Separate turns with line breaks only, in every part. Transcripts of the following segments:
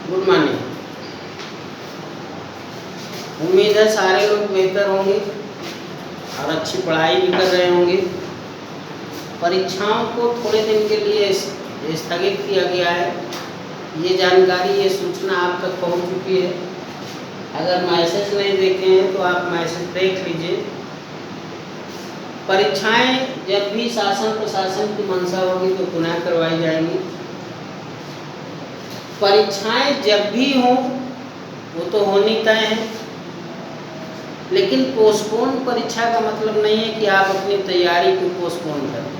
Good morning. उम्मीद है सारे लोग बेहतर होंगे और अच्छी पढ़ाई भी कर रहे होंगे। परीक्षाओं को थोड़े दिन के लिए स्थगित किया गया है। ये जानकारी, ये सूचना आप तक पहुंच चुकी है। अगर मैसेज नहीं देखे हैं तो आप मैसेज देख लीजिए। परीक्षाएं जब भी शासन प्रशासन की मंशा होगी तो पुनः करवाई जाएंगी। परीक्षाएं जब भी हों वो तो होनी तय है, लेकिन पोस्टपोन परीक्षा का मतलब नहीं है कि आप अपनी तैयारी को पोस्टपोन करें।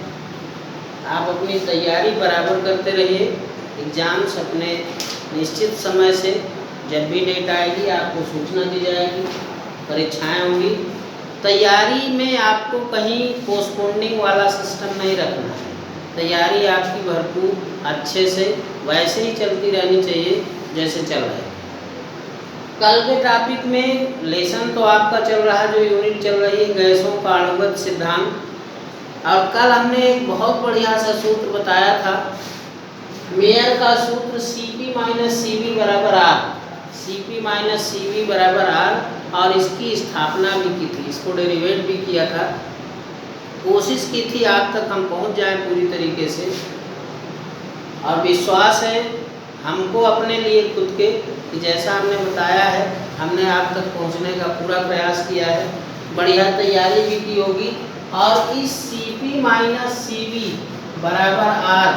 आप अपनी तैयारी बराबर करते रहिए। एग्ज़ाम्स अपने निश्चित समय से, जब भी डेट आएगी आपको सूचना दी जाएगी, परीक्षाएं होंगी। तैयारी में आपको कहीं पोस्टपोनिंग वाला सिस्टम नहीं रखना है। तैयारी आपकी भरपूर अच्छे से वैसे ही चलती रहनी चाहिए जैसे चल रहा है। कल के टॉपिक में लेसन तो आपका चल रहा है, जो यूनिट चल रही है गैसों का अणुगत सिद्धांत। और कल हमने एक बहुत बढ़िया सा सूत्र बताया था, मेयर का सूत्र Cp माइनस Cv बराबर R, Cp माइनस Cv बराबर R, और इसकी स्थापना भी की थी, इसको डेरिवेट भी किया था। कोशिश की थी आप तक हम पहुंच जाएं पूरी तरीके से, और विश्वास है हमको अपने लिए खुद के कि जैसा हमने बताया है हमने आप तक पहुंचने का पूरा प्रयास किया है। बढ़िया तैयारी भी की होगी। और इस Cp माइनस Cv बराबर R,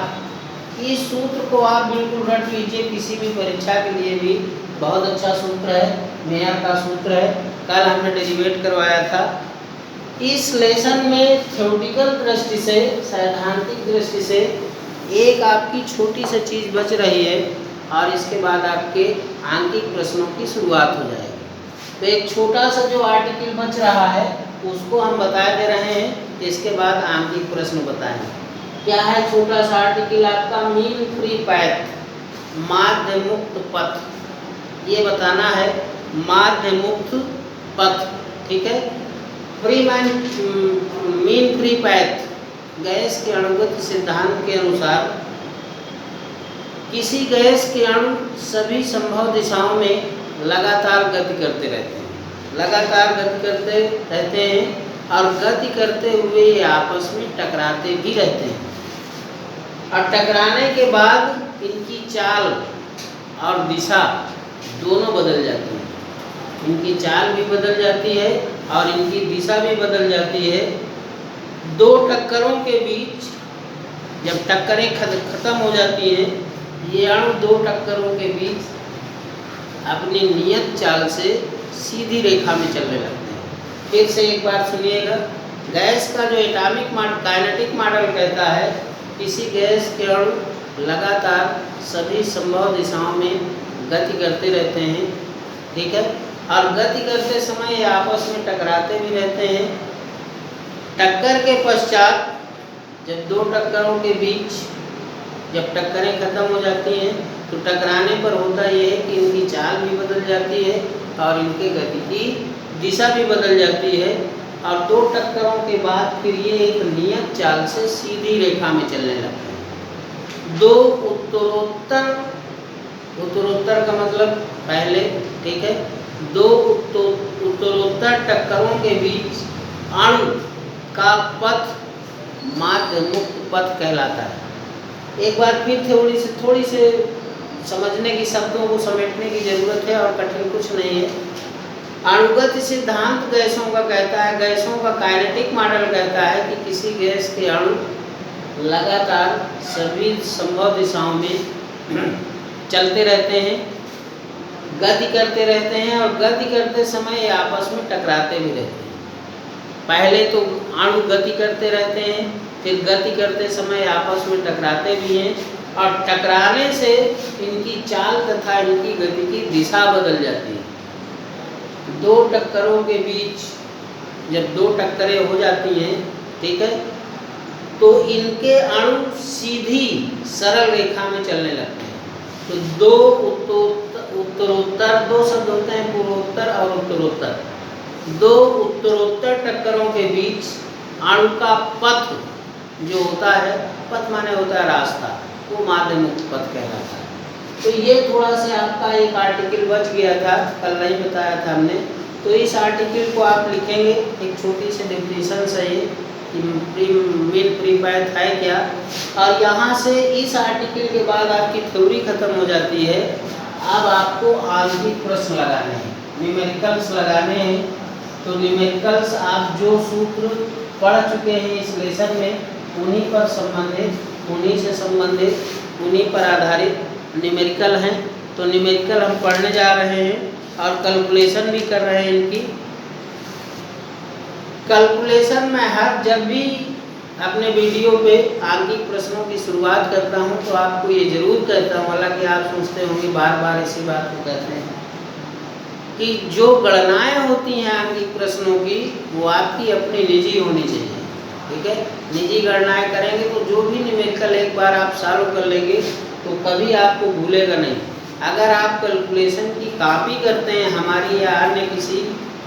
इस सूत्र को आप बिल्कुल रट लीजिए। किसी भी परीक्षा के लिए भी बहुत अच्छा सूत्र है, मेयर का सूत्र है। कल हमने डेरिवेट करवाया था। इस लेसन में थ्योरेटिकल दृष्टि से, सैद्धांतिक दृष्टि से एक आपकी छोटी सी चीज़ बच रही है, और इसके बाद आपके आंकिक प्रश्नों की शुरुआत हो जाएगी। तो एक छोटा सा जो आर्टिकल बच रहा है उसको हम बता दे रहे हैं, इसके बाद आंकिक प्रश्न बताएंगे। क्या है छोटा सा आर्टिकल आपका? मीन फ्री पैथ, माध्य मुक्त पथ। ये बताना है माध्य मुक्त पथ, ठीक है। मीन फ्री पैथ, गैस के अणुगत सिद्धांत के अनुसार किसी गैस के अणु सभी संभव दिशाओं में लगातार गति करते रहते हैं, लगातार गति करते रहते हैं, और गति करते हुए ये आपस में टकराते भी रहते हैं। और टकराने के बाद इनकी चाल और दिशा दोनों बदल जाती है। इनकी चाल भी बदल जाती है और इनकी दिशा भी बदल जाती है। दो टक्करों के बीच जब टक्करें खत्म हो जाती हैं, ये अणु दो टक्करों के बीच अपनी नियत चाल से सीधी रेखा में चलने लगते हैं। फिर से एक बार सुनिएगा। गैस का जो एटॉमिक काइनेटिक मॉडल कहता है किसी गैस के अणु लगातार सभी संभव दिशाओं में गति करते रहते हैं, ठीक है। और गति करते समय ये आपस में टकराते भी रहते हैं। टक्कर के पश्चात जब दो टक्करों के बीच जब टक्करें खत्म हो जाती हैं तो टकराने पर होता यह है कि इनकी चाल भी बदल जाती है और इनके गति की दिशा भी बदल जाती है। और दो टक्करों के बाद फिर ये एक नियत चाल से सीधी रेखा में चलने लगते हैं। दो उत्तरोत्तर का मतलब पहले, ठीक है। दो उत्तरोत्तर टक्करों के बीच अणु का पथ माध्य मुक्त पथ कहलाता है। एक बार फिर थोड़ी से समझने की, शब्दों को समेटने की ज़रूरत है, और कठिन कुछ नहीं है। अणुगत सिद्धांत गैसों का कहता है, गैसों का काइनेटिक मॉडल कहता है कि किसी गैस के अणु लगातार सभी संभव दिशाओं में चलते रहते हैं, गति करते रहते हैं, और गति करते समय आपस में टकराते भी रहते हैं। पहले तो अणु गति करते रहते हैं, फिर गति करते समय आपस में टकराते भी हैं, और टकराने से इनकी चाल तथा इनकी गति की दिशा बदल जाती है। दो टक्करों के बीच जब दो टक्करें हो जाती हैं, ठीक है, तो इनके अणु सीधी सरल रेखा में चलने लगते हैं। तो दो उत्तरोत्तर, दो शब्द होते हैं, पूर्वोत्तर और उत्तरोत्तर। दो उत्तरोत्तर टक्करों के बीच अणु का पथ जो होता है, पथ माने होता है रास्ता, वो माध्य मुक्त पथ कहलाता है। तो ये थोड़ा सा आपका एक आर्टिकल बच गया था, कल नहीं बताया था हमने। तो इस आर्टिकल को आप लिखेंगे, एक छोटी सी डेफिनेशन से ये कि मिल प्रीपैथ है क्या। और यहाँ से इस आर्टिकल के बाद आपकी थ्योरी खत्म हो जाती है। अब आपको आंतरिक प्रश्न लगाने हैं, न्यूमेरिकल्स लगाने हैं। तो न्यूमेरिकल्स आप जो सूत्र पढ़ चुके हैं इस लेसन में, उन्हीं पर संबंधित, उन्हीं से संबंधित, उन्हीं पर आधारित न्यूमेरिकल हैं। तो न्यूमेरिकल हम पढ़ने जा रहे हैं और कैलकुलेशन भी कर रहे हैं इनकी। कैलकुलेशन में हर जब भी अपने वीडियो पे आंतरिक प्रश्नों की शुरुआत करता हूं तो आपको ये जरूर कहता हूं, हालांकि आप सोचते होंगे बार बार इसी बात को कहते हैं, कि जो गणनाएं होती हैं आंतरिक प्रश्नों की वो आपकी अपनी निजी होनी चाहिए। ठीक है, निजी गणनाएं करेंगे तो जो भी न्यूमेरिकल एक बार आप सॉल्व कर लेंगे तो कभी आपको भूलेगा नहीं। अगर आप कैलकुलेशन की कॉपी करते हैं हमारी या अन्य किसी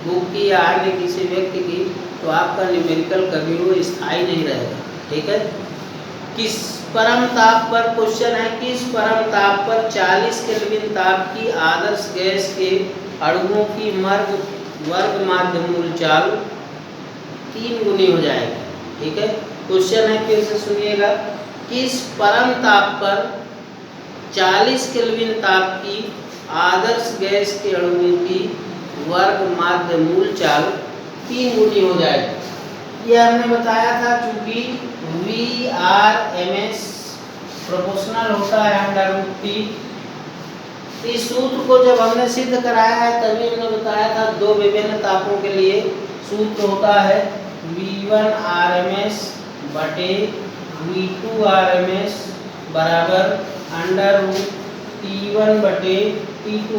बुक की या अन्य किसी व्यक्ति की, तो आपका न्यूमेरिकल कभी वो स्थायी नहीं रहेगा। ठीक है, किस परम ताप पर, क्वेश्चन है किस परम ताप पर 40 केल्विन ताप की आदर्श गैस के अणुओं की वर्ग माध्य मूल चाल 3 गुनी हो जाएगी। ठीक है, क्वेश्चन है, फिर से सुनिएगा, किस परम ताप पर 40 केल्विन ताप की आदर्श गैस के अणुओं की वर्ग माध्य मूल चाल 3 गुनी हो जाएगी। ये हमने बताया था, चूंकि VRMS प्रोपोर्शनल होता है √T। इस सूत्र को जब हमने सिद्ध कराया है तभी हमने बताया था दो विभिन्न तापों के लिए सूत्र होता है V1RMS बटे V2RMS बराबर √T1 बटे T2।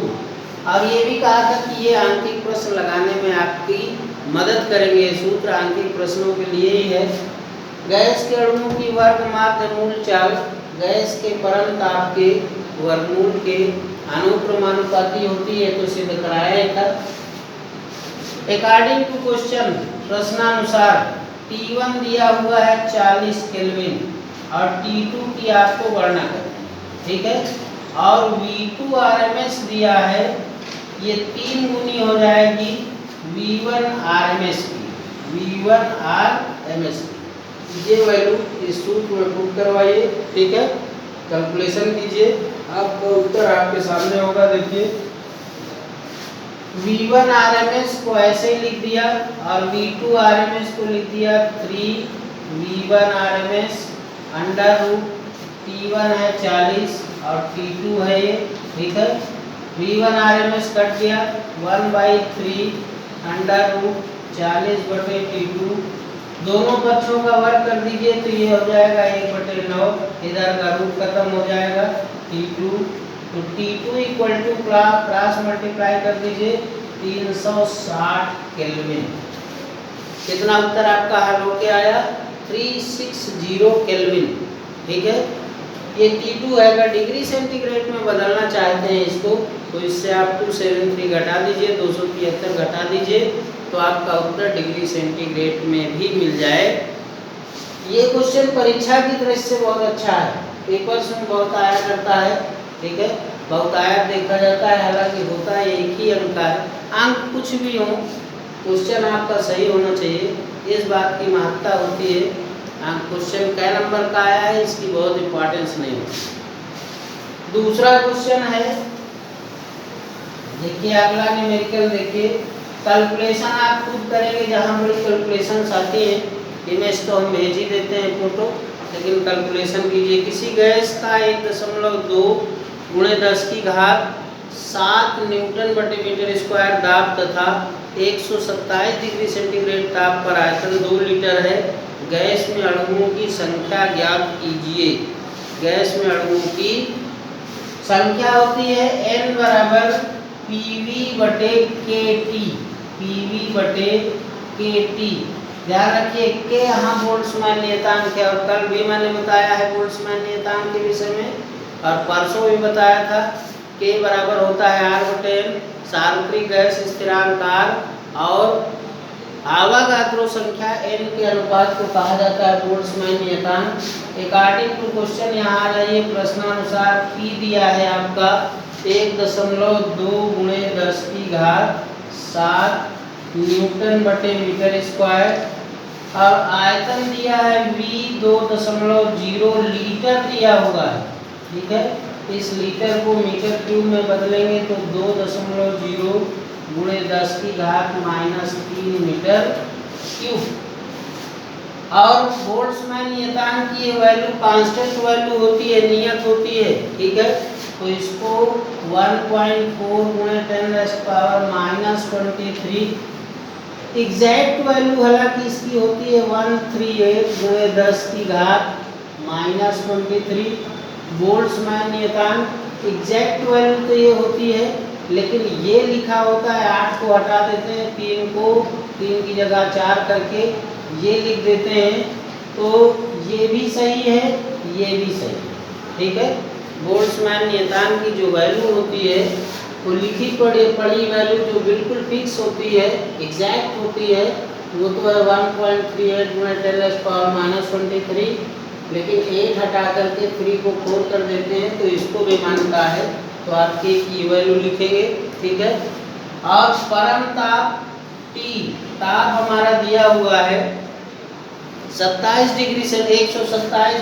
अब ये भी कहा था कि ये आंतरिक प्रश्न लगाने में आपकी मदद करेंगे। सूत्र आंतरिक प्रश्नों के लिए ही है। गैस के अणुओं की वर्ग माध्य मूल चाल गैस के परम ताप के वर्गमूल के अनुक्रमानुपाती होती है, तो सिद्ध कराया था। अकॉर्डिंग टू क्वेश्चन, प्रश्नानुसार T1 दिया हुआ है 40 केल्विन और T2 की आपको गणना करनी है। ठीक है, और V2RMS दिया है, ये 3 गुनी हो जाएगी V1RMS की, V1RMS की। ये वैल्यू इस सूत्र में पुट करवाइए। ठीक है, कैलकुलेशन कीजिए, आपका उत्तर आपके सामने होगा। देखिए, V1RMS को ऐसे ही लिख दिया और V2RMS को लिख दिया 3 V1RMS √T1 है 40 और T2 है ये। ठीक है, V1RMS कट गया 1/3 √40 बटे T2, दोनों पक्षों का वर्ग कर दीजिए तो ये हो जाएगा 1/9, इधर का रूट खत्म हो जाएगा T2। तो T2 equal to cross multiply कर दीजिए 360 केल्विन। कितना उत्तर आपका हल होके आया? 360 केल्विन। ठीक है, ये T2 है। अगर डिग्री सेंटीग्रेड में बदलना चाहते हैं इसको तो इससे आप 273 घटा दीजिए, 273 घटा दीजिए तो आपका उत्तर डिग्री सेंटीग्रेड में भी मिल जाए। ये क्वेश्चन परीक्षा की दृष्टि से बहुत अच्छा है, पेपर्स में बहुत आया करता है। ठीक है, बहुत आया देखा जाता है, हालांकि होता है एक ही अंक का है। अंक कुछ भी हो, क्वेश्चन आपका सही होना चाहिए, इस बात की महत्ता होती है। अंक क्वेश्चन कै नंबर का आया है इसकी बहुत इंपॉर्टेंस नहीं होती। दूसरा क्वेश्चन है, देखिए अगला न्यूमेरिकल देखिए। कैलकुलेशन आप खुद करेंगे, जहाँ बड़ी कैलकुलेशन आती हैं इमेज तो हम भेज ही देते हैं फोटो, लेकिन कैलकुलेशन कीजिए। किसी गैस का 1.2 × 10⁻7 न्यूटन बटे मीटर स्क्वायर दाब तथा 127 डिग्री सेंटीग्रेड ताप पर आयतन 2 लीटर है। गैस में अणुओं की संख्या ज्ञात कीजिए। गैस में अणुओं की संख्या होती है N बराबर PV बटे KT, PV बटे KT। ध्यान रखिए के यहाँ बोल्ट्जमैन नियतांक है, और कल भी मैंने बताया है बोल्ट्जमैन नियतांक के विषय में, और परसों भी बताया था। के बराबर होता है R/N, सार्वत्रिक गैस स्थिरांक R, और आवागात्रो संख्या n के अनुपात को कहा जाता है बोल्ट्जमैन नियतांक। अकॉर्डिंग टू क्वेश्चन यहाँ आ जाइए, प्रश्नानुसार P दिया है आपका 1.2 × 10⁻⁷ न्यूटन बटे मीटर स्क्वायर, और आयतन दिया है V 2.0 लीटर दिया हुआ है। ठीक है, इस लीटर को मीटर क्यूब में बदलेंगे तो 2.0 × 10⁻³ मीटर क्यूब। और बोल्ट्जमैन नियतांक की वैल्यू कांस्टेंट वैल्यू होती है, नियत होती है। ठीक है, तो इसको 1.4 × 10⁻⁻23 एग्जैक्ट वैल्यू हालांकि इसकी होती है 138 × 10⁻⁻23 बोल्ट्जमैन नियतांक। एग्जैक्ट वैल्यू तो ये होती है, लेकिन ये लिखा होता है 8 को हटा देते हैं, 3 को 3 की जगह 4 करके ये लिख देते हैं, तो ये भी सही है, ये भी सही है। ठीक है, बोल्ट्जमैन नियतांक की जो वैल्यू होती है वो लिखी पड़ी वैल्यू जो बिल्कुल फिक्स होती है, एग्जैक्ट होती है, वो तो है 1.38 × 10⁻⁻23, लेकिन 8 हटा करके 3 को 4 कर देते हैं तो इसको भी मानता है, तो आप K की वैल्यू लिखेंगे। ठीक है, और परम ताप T, ताप हमारा दिया हुआ है 127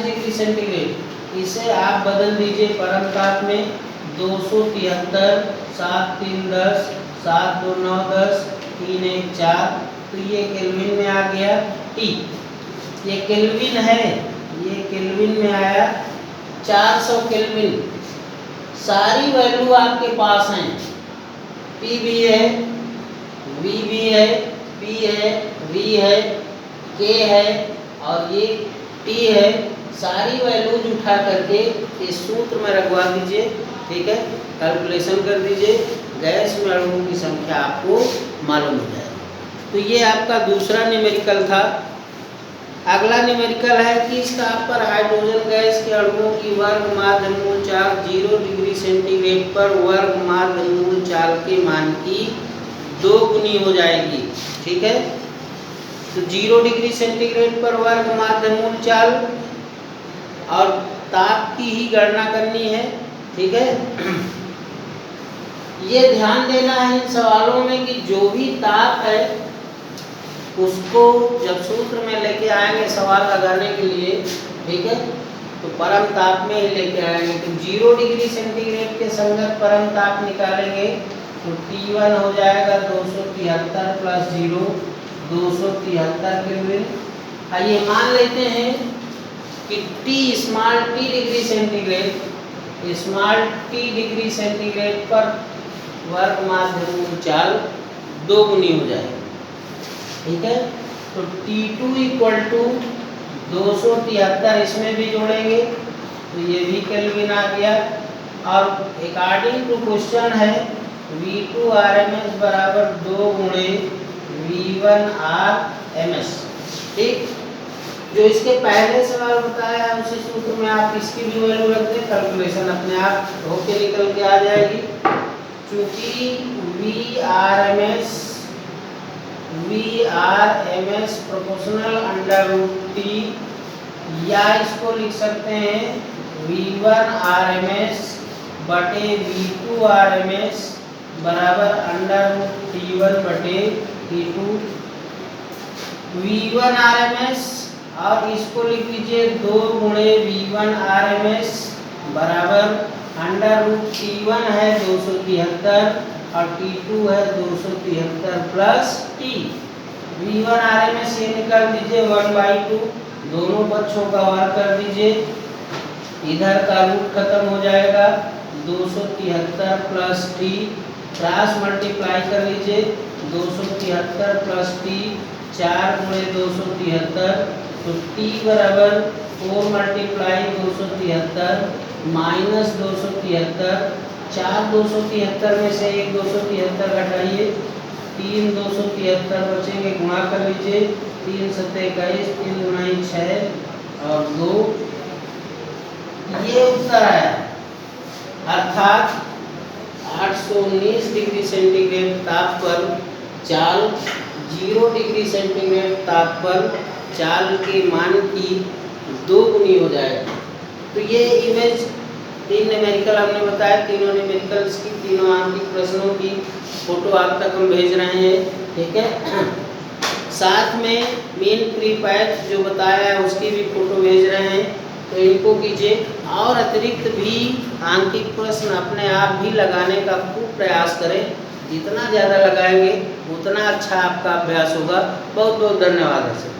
डिग्री सेंटीग्रेड, इसे आप बदल दीजिए परम ताप में 273, 7 3 10, 7 2 9 10, 3 1 4, तो ये केल्विन में आ गया T। ये केल्विन है, ये केल्विन में आया 400 केल्विन। सारी वैल्यू आपके पास हैं, P भी है, V भी है, P है, V है, K है और ये T है। सारी वैल्यूज उठा करके इस सूत्र में रखवा दीजिए। ठीक है, कैलकुलेशन कर दीजिए, गैस में अणुओं की संख्या आपको मालूम हो जाएगी। तो ये आपका दूसरा न्यूमेरिकल था। अगला न्यूमेरिकल है कि इस ताप पर हाइड्रोजन गैस के अणुओं की वर्ग माध्य मूल चाल 0 डिग्री सेंटीग्रेड पर वर्ग माध्य मूल चाल के मान की 2 गुनी हो जाएगी। ठीक है, तो 0 डिग्री सेंटीग्रेड पर वर्ग माध्य मूल चाल और ताप की ही गणना करनी है। ठीक है, ये ध्यान देना है इन सवालों में कि जो भी ताप है उसको जब सूत्र में लेके आएंगे सवाल लगाने के लिए, ठीक है, तो परम ताप में ही लेके आएंगे। तो 0 डिग्री सेंटीग्रेड के संगत परम ताप निकालेंगे तो T1 हो जाएगा 273 + 0 273 केल्विन। आइए मान लेते हैं कि T small t degree centigrade पर वर्ग माध्य मूल चाल 2 गुनी हो जाएगी। ठीक है, तो T2 = 273, इसमें भी जोड़ेंगे तो ये भी केल्विन आ गया। और अकॉर्डिंग टू क्वेश्चन है V2 RMS = 2 × V1 RMS। ठीक, जो इसके पहले सवाल बताया है उसी सूत्र में आप इसकी भी वैल्यू रख दें, कैलकुलेशन अपने आप होके निकल के आ जाएगी। क्योंकि VRMS प्रोपोर्शनल √T, या इसको लिख सकते हैं V1 RMS बटे V2 RMS बराबर √T1 बटे T2। V1 RMS और इसको लिख लीजिए 2 × V1 RMS बराबर √T1 है 273 और T2 है 273 प्लस T। V1 RMS ये निकाल दीजिए 1/2, दोनों पक्षों का वर्ग कर दीजिए, इधर का रूट खत्म हो जाएगा 273 प्लस T, क्रॉस मल्टीप्लाई कर लीजिए 273 प्लस T 4 × 273, तो T बराबर 4 × 273 माइनस 273, 4 273 में से 1 273 घटाइए, 3 273 बचेंगे, गुणा कर लीजिए 3 × 7 = 21, 3 × 6 और 2, ये उत्तर आया। अर्थात 819 डिग्री सेंटीग्रेड ताप पर चाल 0 डिग्री सेंटीग्रेड ताप पर चाल के मान की 2 गुनी हो जाएगा। तो ये इमेज 3 न्यूमेरिकल हमने बताया, तीनों न्यूमेरिकल्स की, तीनों आंकिक प्रश्नों की फोटो आप तक हम भेज रहे हैं, ठीक है। साथ में मीन फ्री पैथ जो बताया है उसकी भी फोटो भेज रहे हैं, तो इनको कीजिए। और अतिरिक्त भी आंकिक प्रश्न अपने आप भी लगाने का खूब प्रयास करें, जितना ज़्यादा लगाएंगे उतना अच्छा आपका अभ्यास होगा। बहुत बहुत धन्यवाद है सर।